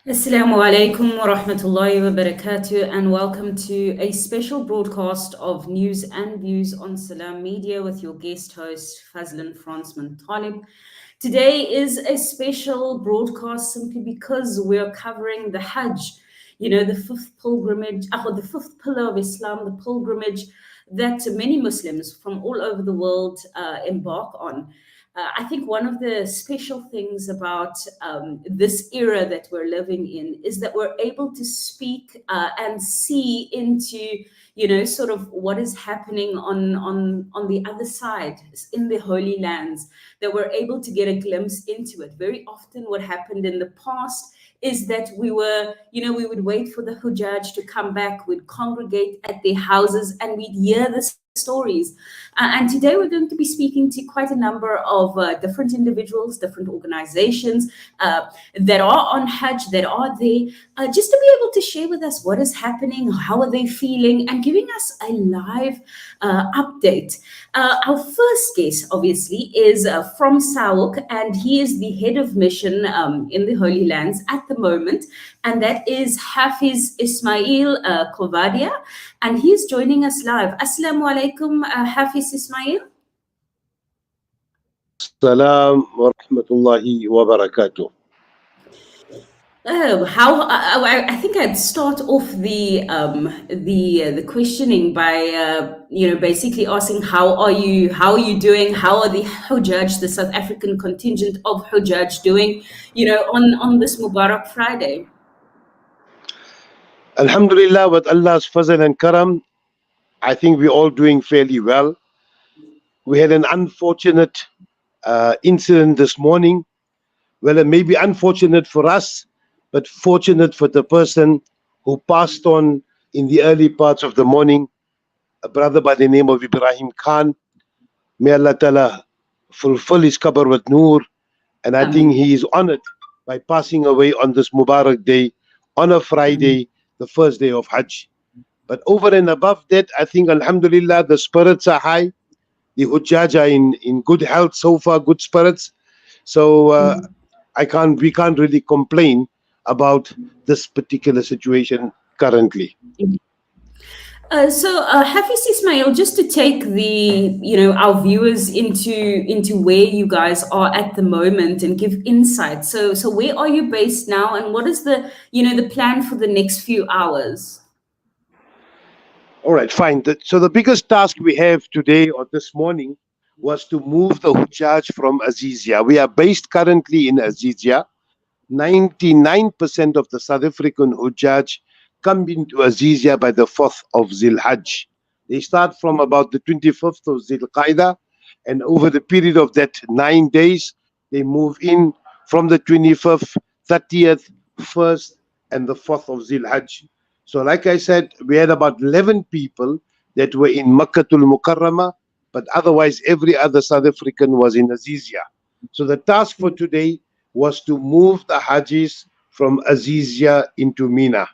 Assalamu alaikum wa rahmatullahi wa barakatuh, and welcome to a special broadcast of News and Views on Salam Media with your guest host, Fazlin Franceman Talib. Today is a special broadcast simply because we're covering the Hajj, the fifth pilgrimage, or the fifth pillar of Islam, the pilgrimage that many Muslims from all over the world embark on. I think one of the special things about this era that we're living in is that we're able to speak and see into, sort of what is happening on the other side in the Holy Lands. That we're able to get a glimpse into it. Very often, what happened in the past is that we would wait for the Hujjaj to come back, we'd congregate at their houses, and we'd hear the stories. And today we're going to be speaking to quite a number of different individuals, different organizations that are on Hajj, that are there, just to be able to share with us what is happening, how are they feeling, and giving us a live update. Our first guest, obviously, is from SAHUC, and he is the head of mission in the Holy Lands at the moment, and that is Hafiz Ismail Kholvadia, and he is joining us live. Assalamu alaikum, Hafiz Ismail. Salam wa rahmatullahi wa barakatuh. Oh, I think I'd start off the questioning by basically asking how are you doing? How are the Hujjaj, the South African contingent of Hujjaj, doing? On this Mubarak Friday. Alhamdulillah, with Allah's fazl and karam, I think we're all doing fairly well. We had an unfortunate incident this morning. Well, it may be unfortunate for us, but fortunate for the person who passed on in the early parts of the morning, a brother by the name of Ibrahim Khan. May Allah Ta'ala fulfill his qabr with noor. And I think he is honored by passing away on this Mubarak day, on a Friday, the first day of Hajj. But over and above that, I think, alhamdulillah, the spirits are high. The Hujjaj are in good health so far, good spirits. So we can't really complain about this particular situation currently. So Hafiz Ismail, just to take our viewers into where you guys are at the moment and give insight. So where are you based now, and what is the plan for the next few hours? All right, fine. So the biggest task we have today or this morning was to move the Hujjaj from Azizia. We are based currently in Azizia. 99% of the South African Hujjaj come into Azizia by the 4th of Zil Hajj. They start from about the 25th of Zil Qaida, and over the period of that 9 days, they move in from the 25th, 30th, 1st, and the 4th of Zil Hajj. So like I said, we had about 11 people that were in Makkatul Mukarramah, but otherwise every other South African was in Azizia. So the task for today was to move the Hajjis from Azizia into Mina.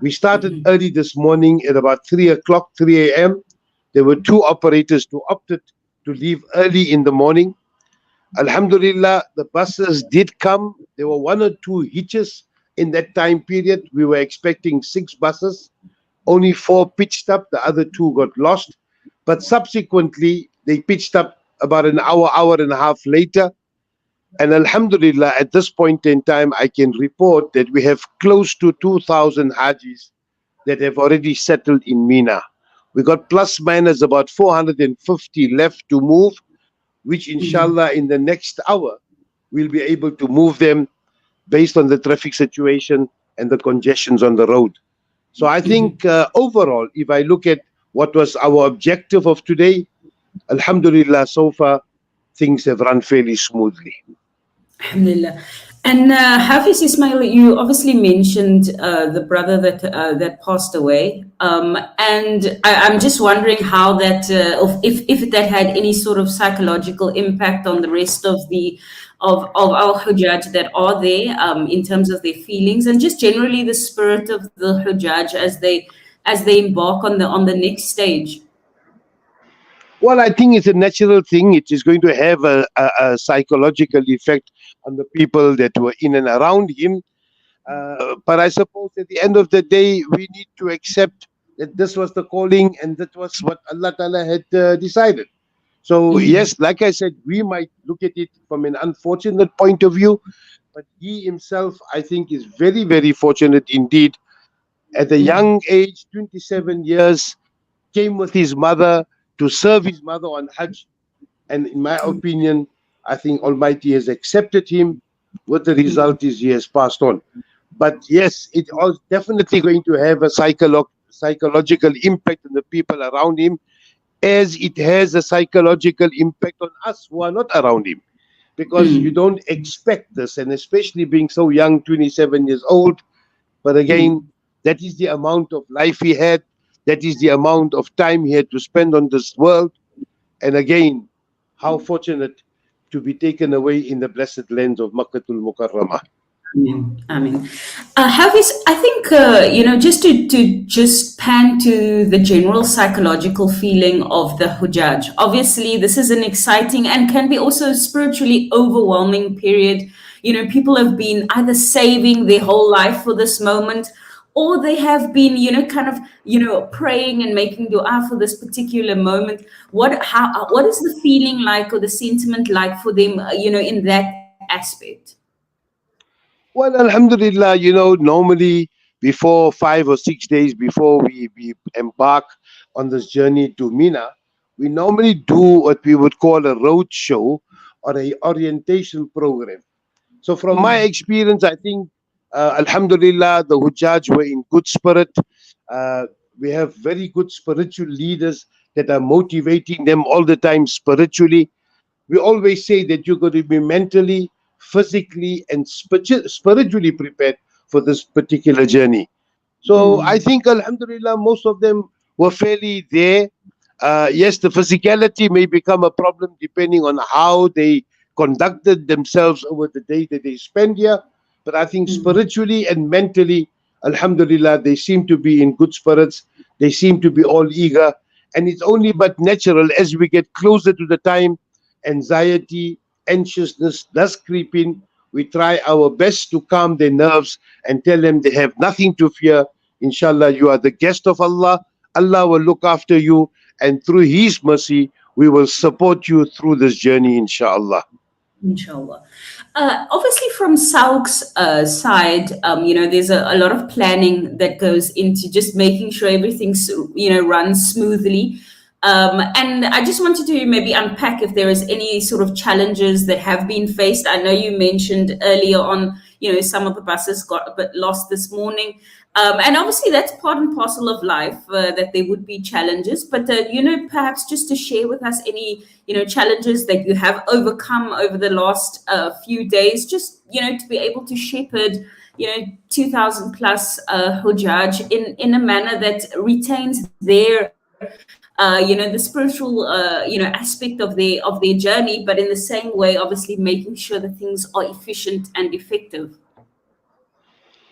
We started early this morning at about 3 o'clock, 3 a.m. There were two operators who opted to leave early in the morning. Alhamdulillah, the buses did come. There were one or two hitches in that time period. We were expecting 6 buses. Only 4 pitched up. The other 2 got lost. But subsequently, they pitched up about an hour and a half later. And alhamdulillah, at this point in time, I can report that we have close to 2,000 Hajis that have already settled in Mina. We got plus minus about 450 left to move, which inshallah in the next hour, we'll be able to move them based on the traffic situation and the congestions on the road. So I think overall, if I look at what was our objective of today, alhamdulillah, so far, things have run fairly smoothly. Alhamdulillah. And Hafiz Ismail, you obviously mentioned the brother that passed away, and I'm just wondering how that, if that had any sort of psychological impact on the rest of our Hujjaj that are there, in terms of their feelings and just generally the spirit of the Hujjaj as they embark on the next stage. Well, I think it's a natural thing. It is going to have a psychological effect on the people that were in and around him. But I suppose at the end of the day, we need to accept that this was the calling and that was what Allah Ta'ala had decided. So, Mm, yes, like I said, we might look at it from an unfortunate point of view, but he himself, I think, is very, very fortunate indeed. At a mm, young age, 27 years, came with his mother to serve his mother on Hajj. And in my mm, opinion, I think Almighty has accepted him. What the mm, result is, he has passed on. But yes, it is definitely going to have a psychological impact on the people around him, as it has a psychological impact on us who are not around him. Because you mm, don't expect this, and especially being so young, 27 years old. But again, mm. that is the amount of life he had, that is the amount of time he had to spend on this world. And again, how fortunate to be taken away in the blessed lands of Makkatul Mukarramah. I mean, Hafiz, I think just to just pan to the general psychological feeling of the Hujjaj. Obviously, this is an exciting and can be also spiritually overwhelming period. People have been either saving their whole life for this moment, or they have been, kind of, praying and making dua for this particular moment. What is the feeling like or the sentiment like for them, in that aspect? Well, Alhamdulillah, normally before 5 or 6 days before we embark on this journey to Mina, we normally do what we would call a road show or a orientation program. So from my Mm, experience, I think, Alhamdulillah, the Hujjaj were in good spirit. Uh, we have very good spiritual leaders that are motivating them all the time spiritually. We always say that you're going to be mentally, physically, and spiritually prepared for this particular journey. So I mm. think, Alhamdulillah, most of them were fairly there. Yes, the physicality may become a problem depending on how they conducted themselves over the day that they spend here. But I think Mm, spiritually and mentally, Alhamdulillah, they seem to be in good spirits. They seem to be all eager. And it's only but natural as we get closer to the time, anxiety, anxiousness does creep in. We try our best to calm their nerves and tell them they have nothing to fear. Inshallah, you are the guest of Allah. Allah will look after you, and through His mercy, we will support you through this journey, inshallah. inshallah. Obviously, from SAHUC's side, there's a lot of planning that goes into just making sure everything's, runs smoothly. And I just wanted to maybe unpack if there is any sort of challenges that have been faced. I know you mentioned earlier on, some of the buses got a bit lost this morning. And obviously, that's part and parcel of life, that there would be challenges. But, perhaps just to share with us any, challenges that you have overcome over the last few days, just, to be able to shepherd, 2,000 plus Hujjaj in a manner that retains their the spiritual aspect of their journey, but in the same way, obviously making sure that things are efficient and effective.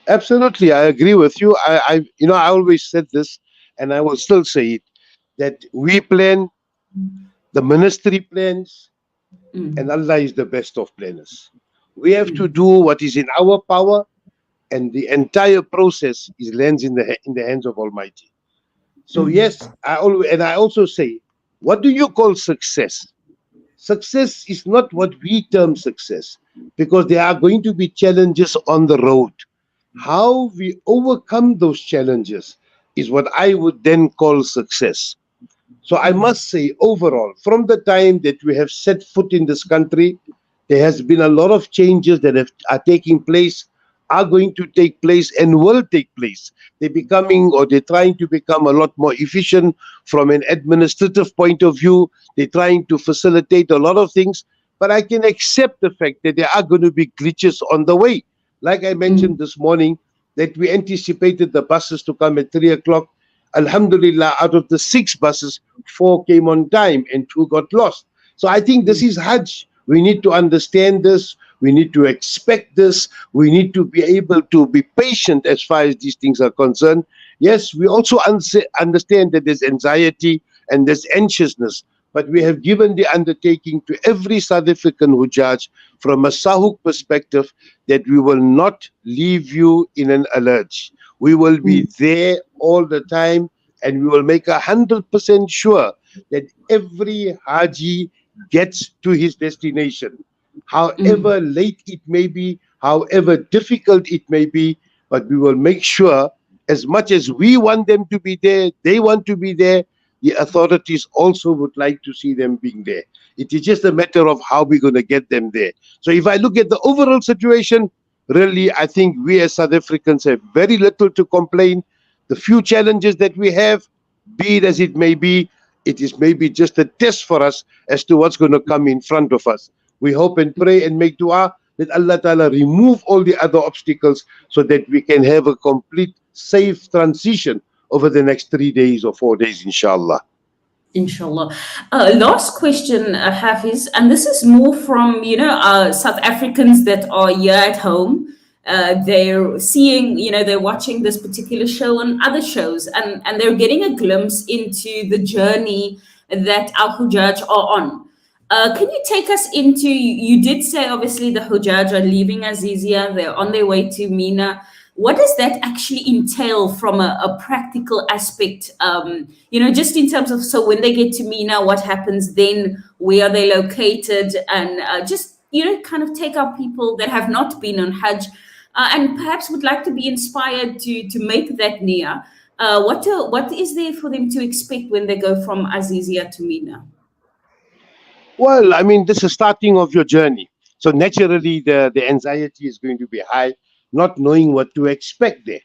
Absolutely, I agree with you. I always said this, and I will still say it, that we plan, the ministry plans, and Mm, Allah is the best of planners. We have to mm, do what is in our power, and the entire process is lands in the hands of Almighty. So mm, yes, I also say, what do you call success? Success is not what we term success, because there are going to be challenges on the road. How we overcome those challenges is what I would then call success. So I mm, must say, overall, from the time that we have set foot in this country, there has been a lot of changes that are taking place, are going to take place, and will take place. They're trying to become a lot more efficient from an administrative point of view. They're trying to facilitate a lot of things. But I can accept the fact that there are going to be glitches on the way. Like I mentioned mm, this morning, that we anticipated the buses to come at 3 o'clock. Alhamdulillah, out of the 6 buses, 4 came on time and 2 got lost. So I think this mm, is Hajj. We need to understand this. We need to expect this. We need to be able to be patient as far as these things are concerned. Yes, we also understand that there's anxiety and there's anxiousness. but we have given the undertaking to every South African Hujjaj from a SAHUC perspective that we will not leave you in an lurch. We will be there all the time, and we will make 100% sure that every Haji gets to his destination, however late it may be, however difficult it may be, but we will make sure, as much as we want them to be there, they want to be there, the authorities also would like to see them being there. It is just a matter of how we're going to get them there. So if I look at the overall situation, really, I think we as South Africans have very little to complain. The few challenges that we have, be it as it may be, it is maybe just a test for us as to what's going to come in front of us. We hope and pray and make dua that Allah Ta'ala remove all the other obstacles so that we can have a complete, safe transition over the next 3 days or 4 days, inshallah. Inshallah. Last question, Hafiz, and this is more from, South Africans that are here at home. They're seeing, they're watching this particular show and other shows, and they're getting a glimpse into the journey that our Hujjaj are on. Can you take us into, you did say obviously the Hujjaj are leaving Azizia, they're on their way to Mina. What does that actually entail from a practical aspect? Just in terms of, so when they get to Mina, what happens then? Where are they located? And kind of take our people that have not been on Hajj and perhaps would like to be inspired to make that niyyah. What is there for them to expect when they go from Azizia to Mina? Well, I mean, this is starting of your journey. So naturally, the anxiety is going to be high, not knowing what to expect there.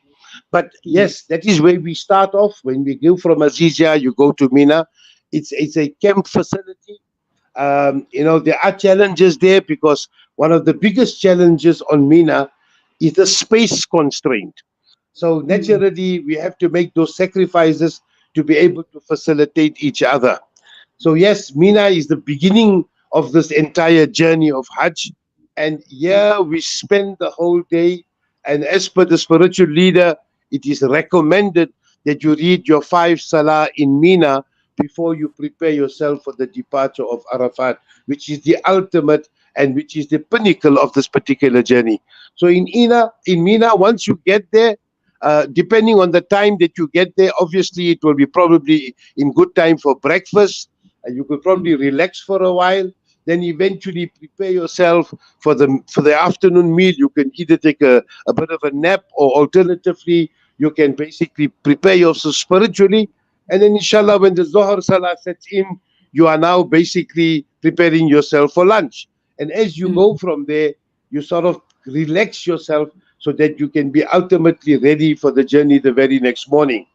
But yes, that is where we start off. When we go from Azizia, you go to Mina. It's a camp facility. There are challenges there because one of the biggest challenges on Mina is the space constraint. So naturally, we have to make those sacrifices to be able to facilitate each other. So yes, Mina is the beginning of this entire journey of Hajj. And here we spend the whole day. And as per the spiritual leader, it is recommended that you read your 5 salah in Mina before you prepare yourself for the departure of Arafat, which is the ultimate and which is the pinnacle of this particular journey. So in Mina, once you get there, depending on the time that you get there, obviously it will be probably in good time for breakfast, and you could probably relax for a while. Then eventually prepare yourself for the afternoon meal. You can either take a bit of a nap, or alternatively, you can basically prepare yourself spiritually. And then inshallah, when the Zohar Salah sets in, you are now basically preparing yourself for lunch. And as you go from there, you sort of relax yourself so that you can be ultimately ready for the journey the very next morning.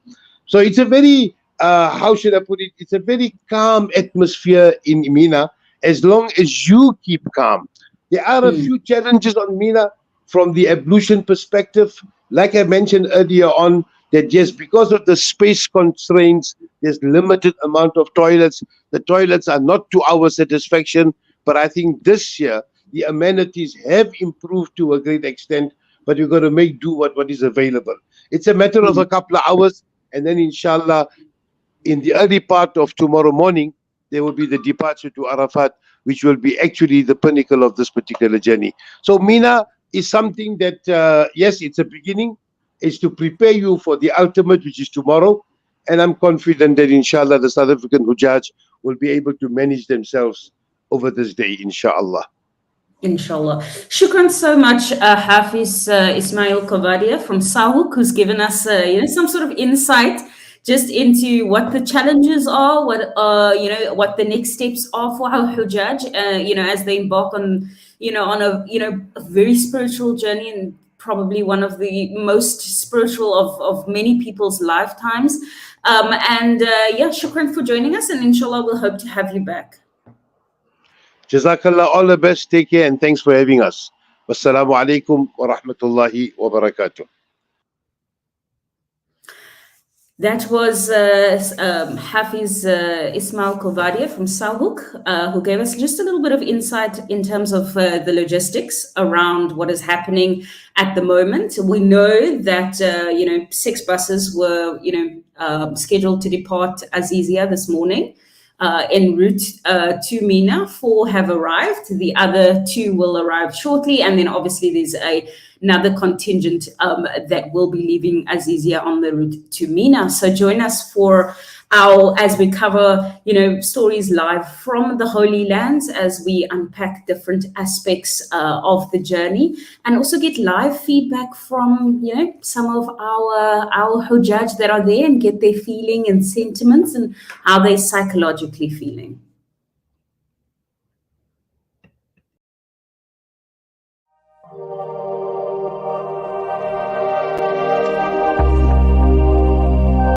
So it's a very, how should I put it? It's a very calm atmosphere in Mina, as long as you keep calm. There are a few challenges on Mina from the ablution perspective. Like I mentioned earlier on, that yes, because of the space constraints, there's limited amount of toilets. The toilets are not to our satisfaction, but I think this year the amenities have improved to a great extent, but we're going to make do what is available. It's a matter of a couple of hours, and then inshallah, in the early part of tomorrow morning, there will be the departure to Arafat, which will be actually the pinnacle of this particular journey. So Mina is something that, yes, it's a beginning. It's to prepare you for the ultimate, which is tomorrow. And I'm confident that inshallah, the South African Hujjaj will be able to manage themselves over this day, inshallah. Inshallah. Shukran so much, Hafiz Ismail Kholvadia from SAHUC, who's given us some sort of insight just into what the challenges are, what the next steps are for our Hujjaj, as they embark on a very spiritual journey, and probably one of the most spiritual of many people's lifetimes. Shukran for joining us, and inshallah we'll hope to have you back. Jazakallah, all the best, take care, and thanks for having us. Wassalamu alaikum wa rahmatullahi wa barakatuh. That was Hafiz Ismail Kholvadia from SAHUC, who gave us just a little bit of insight in terms of the logistics around what is happening at the moment. We know that 6 buses were scheduled to depart Azizia this morning. en route to Mina. 4 have arrived. The other 2 will arrive shortly. And then obviously there's another contingent that will be leaving Azizia on the route to Mina. So join us for as we cover, stories live from the Holy Lands, as we unpack different aspects of the journey, and also get live feedback from, some of our Hujjaj that are there, and get their feeling and sentiments and how they're psychologically feeling.